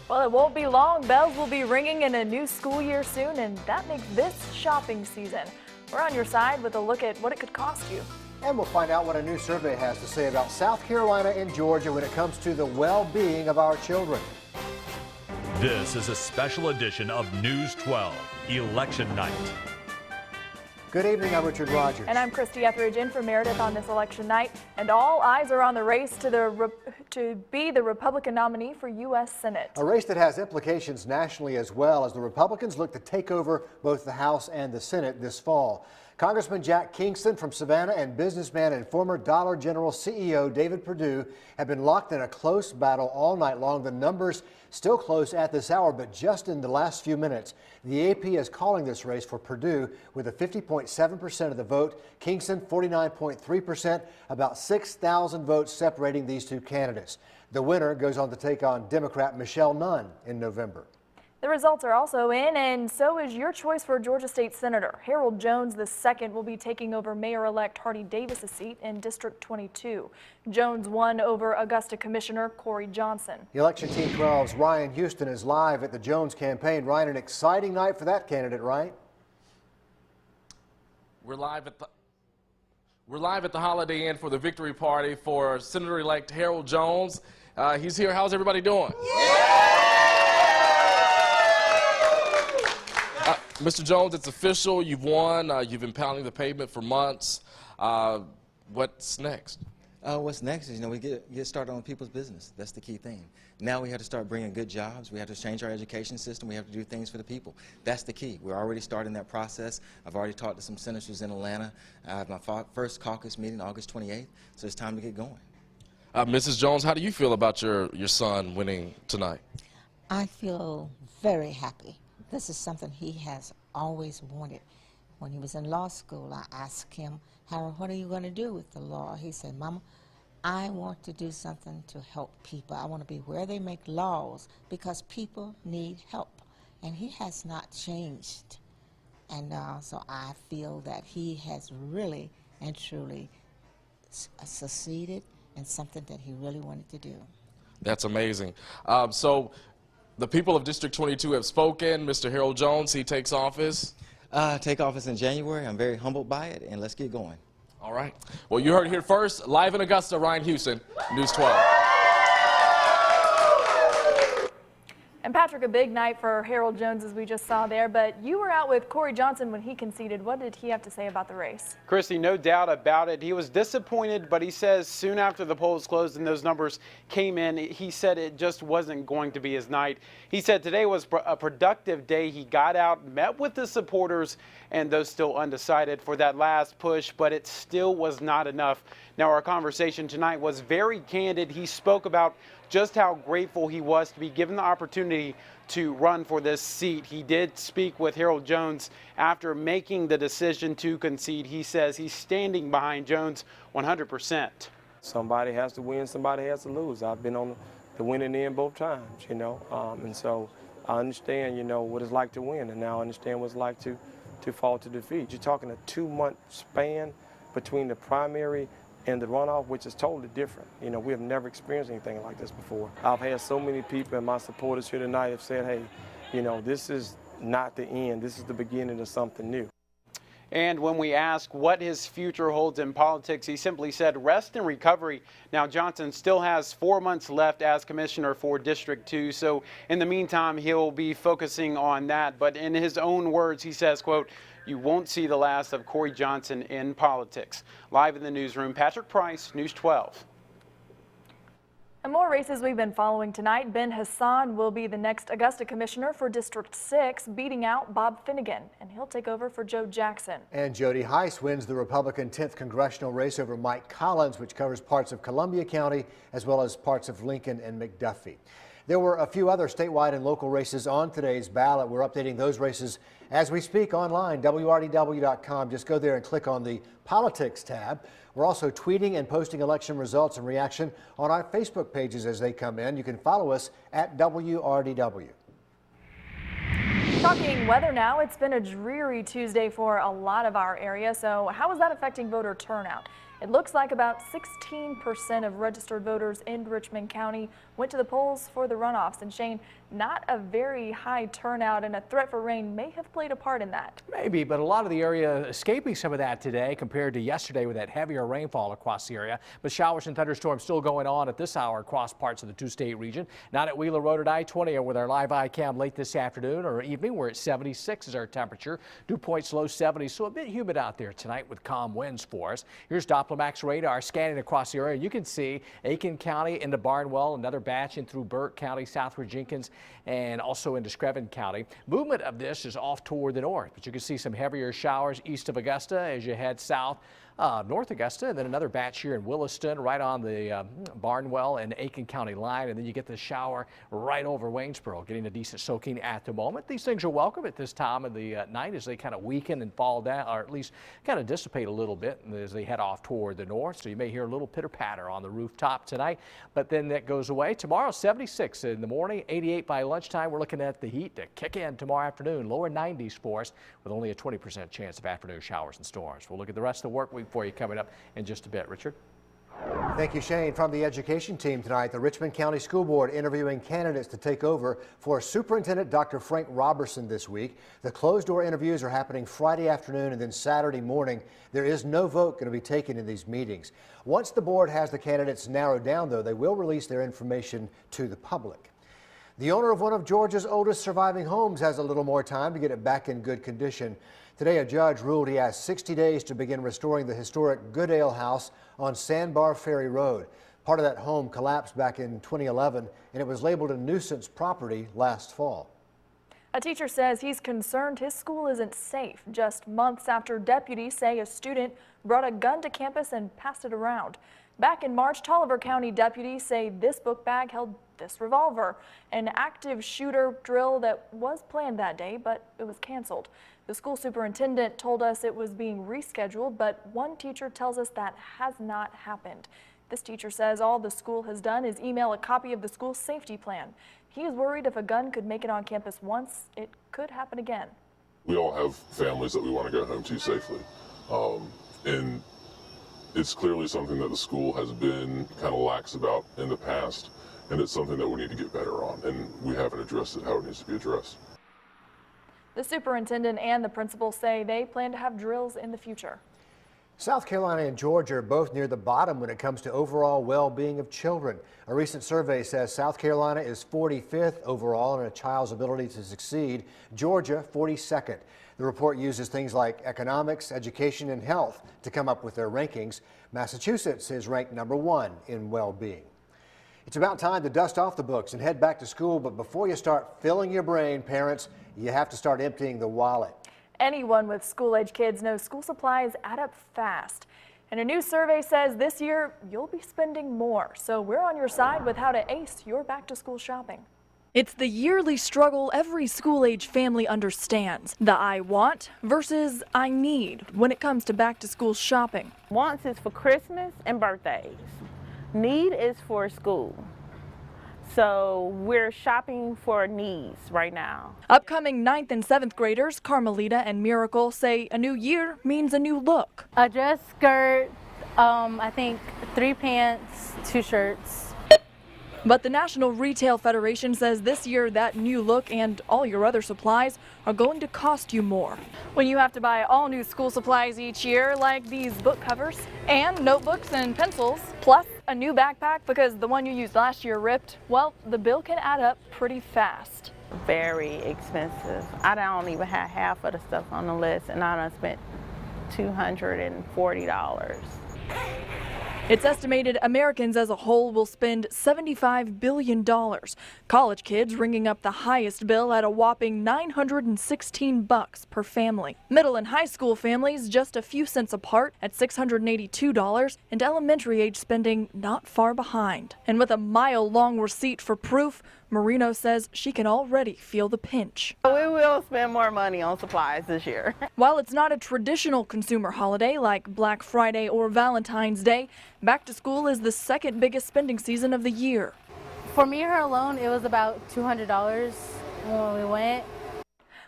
Well, it won't be long. Bells will be ringing in a new school year soon, and that makes this shopping season. We're on your side with a look at what it could cost you. And we'll find out what a new survey has to say about South Carolina and Georgia when it comes to the well-being of our children. This is a special edition of News 12, Election Night. Good evening, I'm Richard Rogers. And I'm Christy Etheridge in for Meredith on this election night. And all eyes are on the race to be the Republican nominee for U.S. Senate. A race that has implications nationally as well, as the Republicans look to take over both the House and the Senate this fall. Congressman Jack Kingston from Savannah and businessman and former Dollar General CEO David Perdue have been locked in a close battle all night long. The numbers still close at this hour, but just in the last few minutes. The AP is calling this race for Perdue with a 50.7% of the vote, Kingston 49.3%, about 6,000 votes separating these two candidates. The winner goes on to take on Democrat Michelle Nunn in November. The results are also in, and so is your choice for Georgia State Senator. Harold Jones II will be taking over Mayor-elect Hardy Davis' seat in District 22. Jones won over Augusta Commissioner Corey Johnson. The Election Team 12's Ryan Houston is live at the Jones campaign. Ryan, an exciting night for that candidate, right? We're live at the Holiday Inn for the victory party for Senator-elect Harold Jones. He's here. How's everybody doing? Mr. Jones, it's official. You've won. You've been pounding the pavement for months. What's next? What's next is, we get started on people's business. That's the key thing. Now we have to start bringing good jobs. We have to change our education system. We have to do things for the people. That's the key. We're already starting that process. I've already talked to some senators in Atlanta. I have my first caucus meeting August 28th, so it's time to get going. Mrs. Jones, how do you feel about your son winning tonight? I feel very happy. This is something he has always wanted. When he was in law school, I asked him, Harold, what are you going to do with the law? He said, Mama, I want to do something to help people. I want to be where they make laws because people need help. And he has not changed. And so I feel that he has really and truly succeeded in something that he really wanted to do. That's amazing. So the people of District 22 have spoken. Mr. Harold Jones, he takes office. Take office in January. I'm very humbled by it, and let's get going. All right. Well, you heard it here first. Live in Augusta, Ryan Houston, News 12. And Patrick, a big night for Harold Jones, as we just saw there, but you were out with Corey Johnson when he conceded. What did he have to say about the race? Christy, no doubt about it. He was disappointed, but he says soon after the polls closed and those numbers came in, he said it just wasn't going to be his night. He said today was a productive day. He got out, met with the supporters, and those still undecided for that last push, but it still was not enough. Now, our conversation tonight was very candid. He spoke about just how grateful he was to be given the opportunity to run for this seat. He did speak with Harold Jones after making the decision to concede. He says he's standing behind Jones 100%. Somebody has to win, somebody has to lose. I've been on the winning end both times, and so I understand, what it's like to win, and now I understand what it's like to fall to defeat. You're talking a 2-month span between the primary and the runoff, which is totally different. We have never experienced anything like this before. I've had so many people, and my supporters here tonight have said, hey, this is not the end. This is the beginning of something new. And when we ask what his future holds in politics, he simply said rest and recovery. Now, Johnson still has 4 months left as commissioner for District 2. So in the meantime, he'll be focusing on that. But in his own words, he says, quote, "You won't see the last of Corey Johnson in politics." Live in the newsroom, Patrick Price, News 12. And more races we've been following tonight. Ben Hassan will be the next Augusta Commissioner for District 6, beating out Bob Finnegan, and he'll take over for Joe Jackson. And Jody Heiss wins the Republican 10th congressional race over Mike Collins, which covers parts of Columbia County as well as parts of Lincoln and McDuffie. There were a few other statewide and local races on today's ballot. We're updating those races as we speak online, WRDW.com. Just go there and click on the Politics tab. We're also tweeting and posting election results and reaction on our Facebook pages as they come in. You can follow us at WRDW. Talking weather now, it's been a dreary Tuesday for a lot of our area, so how is that affecting voter turnout? It looks like about 16% of registered voters in Richmond County went to the polls for the runoffs. And Shane, not a very high turnout, and a threat for rain may have played a part in that. Maybe, but a lot of the area escaping some of that today compared to yesterday with that heavier rainfall across the area. But showers and thunderstorms still going on at this hour across parts of the two-state region. Not at Wheeler Road at I-20 with our live iCam late this afternoon or evening. We're at 76 is our temperature. Dew point's low 70s, so a bit humid out there tonight with calm winds for us. Here's Doppler Max radar scanning across the area. You can see Aiken County into Barnwell, another batch in through Burke County, southward Jenkins, and also into Screven County. Movement of this is off toward the north, but you can see some heavier showers east of Augusta as you head south. North Augusta, and then another batch here in Williston right on the Barnwell and Aiken County line, and then you get the shower right over Waynesboro, getting a decent soaking at the moment. These things are welcome at this time of the night as they kind of weaken and fall down, or at least kind of dissipate a little bit as they head off toward the north. So you may hear a little pitter patter on the rooftop tonight, but then that goes away. Tomorrow 76 in the morning, 88 by lunchtime. We're looking at the heat to kick in tomorrow afternoon, lower 90s for us with only a 20% chance of afternoon showers and storms. We'll look at the rest of the work week for you coming up in just a bit. Richard? Thank you, Shane. From the education team tonight, the Richmond County School Board interviewing candidates to take over for Superintendent Dr. Frank Robertson this week. The closed-door interviews are happening Friday afternoon and then Saturday morning. There is no vote going to be taken in these meetings. Once the board has the candidates narrowed down, though, they will release their information to the public. The owner of one of Georgia's oldest surviving homes has a little more time to get it back in good condition. Today, a judge ruled he has 60 days to begin restoring the historic Goodale House on Sandbar Ferry Road. Part of that home collapsed back in 2011, and it was labeled a nuisance property last fall. A teacher says he's concerned his school isn't safe, just months after deputies say a student brought a gun to campus and passed it around. Back in March, Tolliver County deputies say this book bag held this revolver, an active shooter drill that was planned that day, but it was canceled. The school superintendent told us it was being rescheduled, but one teacher tells us that has not happened. This teacher says all the school has done is email a copy of the school safety plan. He is worried if a gun could make it on campus once, it could happen again. We all have families that we want to go home to safely. And it's clearly something that the school has been kind of lax about in the past, and it's something that we need to get better on, and we haven't addressed it how it needs to be addressed. The superintendent and the principal say they plan to have drills in the future. South Carolina and Georgia are both near the bottom when it comes to overall well-being of children. A recent survey says South Carolina is 45th overall in a child's ability to succeed, Georgia 42nd. The report uses things like economics, education, and health to come up with their rankings. Massachusetts is ranked #1 in well-being. It's about time to dust off the books and head back to school, but before you start filling your brain, parents, you have to start emptying the wallet. Anyone with school-age kids knows school supplies add up fast. And a new survey says this year you'll be spending more. So we're on your side with how to ace your back-to-school shopping. It's the yearly struggle every school-age family understands. The I want versus I need when it comes to back-to-school shopping. Wants is for Christmas and birthdays. Need is for school. So we're shopping for needs right now. Upcoming 9th and 7th graders, Carmelita and Miracle, say a new year means a new look. A dress, skirt, I think 3 pants, 2 shirts. But the National Retail Federation says this year that new look and all your other supplies are going to cost you more. When you have to buy all new school supplies each year, like these book covers and notebooks and pencils, plus a new backpack because the one you used last year ripped, well, the bill can add up pretty fast. Very expensive. I don't even have half of the stuff on the list, and I done spent $240. It's estimated Americans as a whole will spend $75 billion. College kids ringing up the highest bill at a whopping $916 per family. Middle and high school families just a few cents apart at $682, and elementary age spending not far behind. And with a mile-long receipt for proof, Marino says she can already feel the pinch. We will spend more money on supplies this year. While it's not a traditional consumer holiday like Black Friday or Valentine's Day, back to school is the second biggest spending season of the year. For me and her alone, it was about $200 when we went.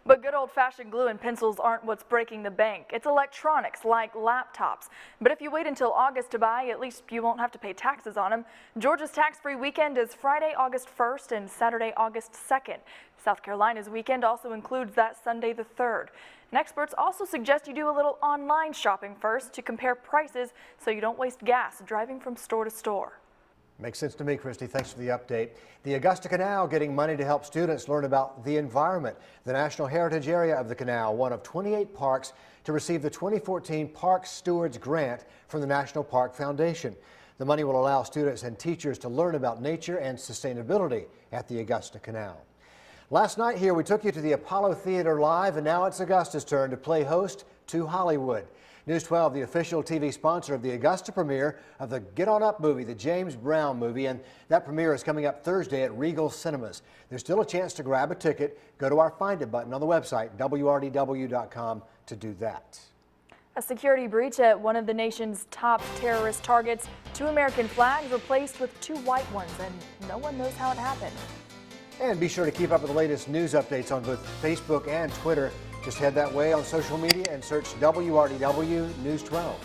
But good old-fashioned glue and pencils aren't what's breaking the bank. It's electronics like laptops. But if you wait until August to buy, at least you won't have to pay taxes on them. Georgia's tax-free weekend is Friday, August 1st and Saturday, August 2nd. South Carolina's weekend also includes that Sunday the 3rd. And experts also suggest you do a little online shopping first to compare prices so you don't waste gas driving from store to store. Makes sense to me, Christy. Thanks for the update. The Augusta Canal getting money to help students learn about the environment. The National Heritage Area of the canal, one of 28 parks to receive the 2014 Park Stewards Grant from the National Park Foundation. The money will allow students and teachers to learn about nature and sustainability at the Augusta Canal. Last night here we took you to the Apollo Theater Live, and now it's Augusta's turn to play host to Hollywood. News 12, the official TV sponsor of the Augusta premiere of the Get On Up movie, the James Brown movie, and that premiere is coming up Thursday at Regal Cinemas. There's still a chance to grab a ticket. Go to our Find It button on the website, WRDW.com, to do that. A security breach at one of the nation's top terrorist targets. 2 American flags replaced with 2 white ones, and no one knows how it happened. And be sure to keep up with the latest news updates on both Facebook and Twitter. Just head that way on social media and search WRDW News 12.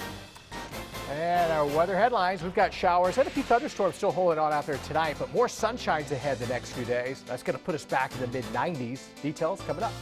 And our weather headlines, we've got showers and a few thunderstorms still holding on out there tonight, but more sunshine's ahead the next few days. That's going to put us back in the mid-90s. Details coming up.